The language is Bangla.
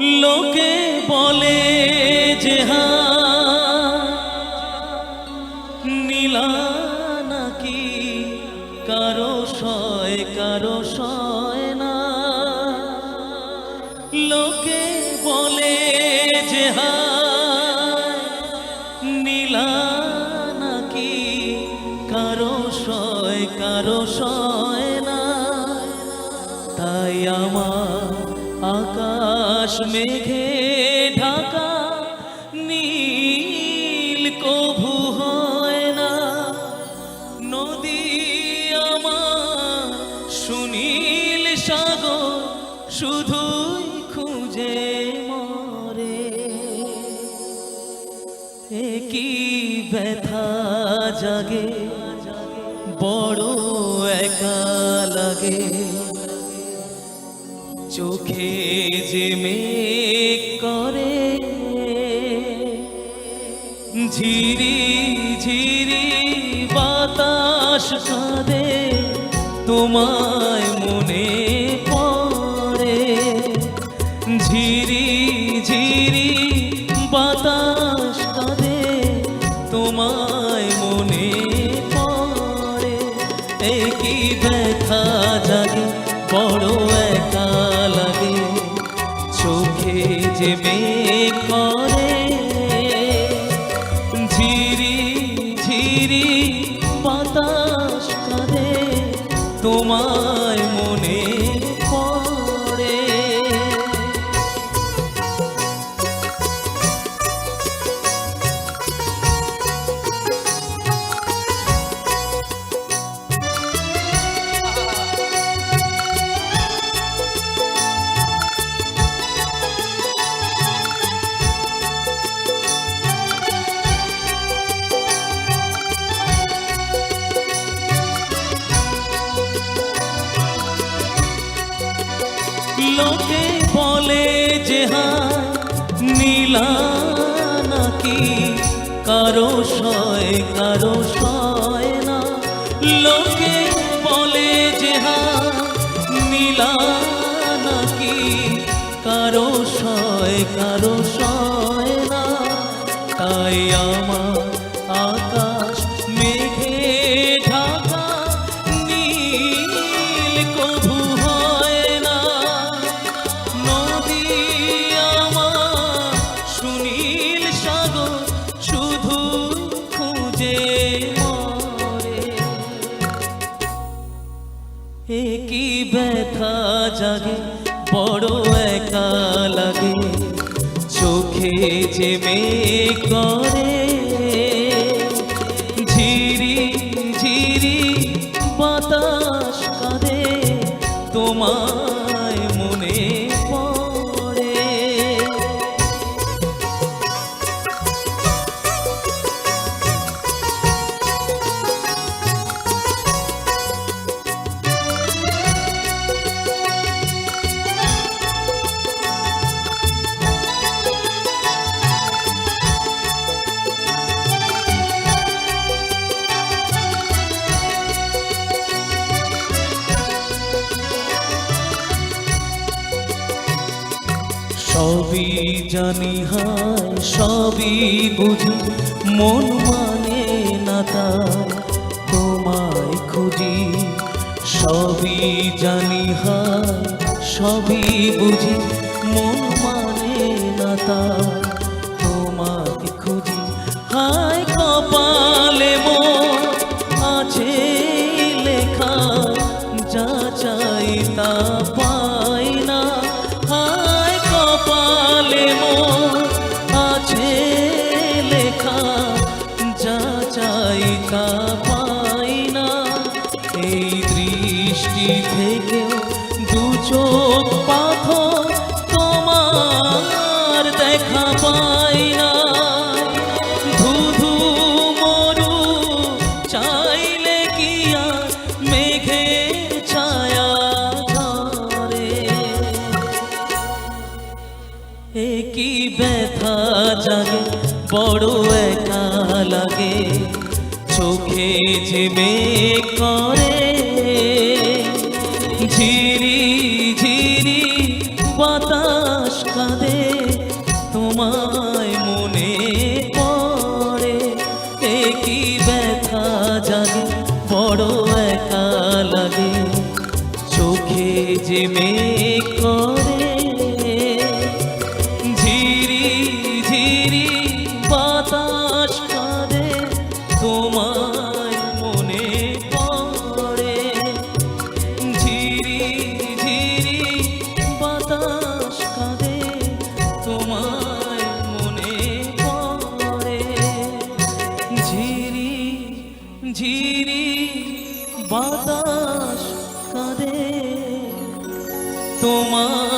লোকে বলে যে নীলা নাকি কারো সয় না। লোকে বলে যে নীলা নাকি কারো সয় না। তাই আমার আকাশ মেঘে ঢাকা নীল কভু হয় না। নদী আমার সুনীল সাগর শুধুই খুঁজে মরে। একই ব্যথা জাগে বড় একা লাগে। চোখে যে মেঘ করে ঝিরি ঝিরি বাতাস কাঁদে তোমায় মনে পড়ে। ঝিরি ঝিরি বাতাস কাঁদে তোমায় মনে পড়ে। একই ব্যথা জাগে বড় একা লাগে। চোখে যে মেঘ করে ঝিরি ঝিরি বাতাস কাঁদে তোমায় মনে পড়ে। লোকে বলে যে নীলা নাকি কারো সয় না। লোকে বলে যে নীলা নাকি কারো সয় না। তাই আমার আকাশ মেঘে ঢাকা নীল কভু হয় না। নদী আমার সুনীল সাগর শুধু খুঁজে মরে। একই ব্যথা জাগে বড় একা লাগে। চোখে যে মেঘ করে ঝিরি ঝিরি বাতাস কাঁদে তোমায় মনে পড়ে। সবই জানি হায় সবই বুঝি মন মানে না তাই তোমায় খুঁজি। সবই জানি হায় সবই বুঝি মন মানে না তাই তোমায় খুঁজি। হায় কপালে মোর আছে লেখা যা চাই তা পাই না। হায় কপালে মোর আছে লেখা যা চাই তা পাই না। এই দৃষ্টি থেকেও দু চোখ পাথর তোমার দেখা পাই না। ধুধু মরু চাইলে কি আর মেঘে ছায়া ধরে। একই ব্যথা জাগে বড় একা লাগে। চোখে যে মেঘ করে ঝিরি ঝিরি বাতাস কাঁদে ঝিমেক করে ঝিরি ঝিরি বাতাস কাঁদে তোমায় মনে পড়ে ঝিরি ঝিরি বাতাস কাঁদে তোমায় মনে পড়ে ঝিরি ঝিরি বাতাস কাঁদে তোমার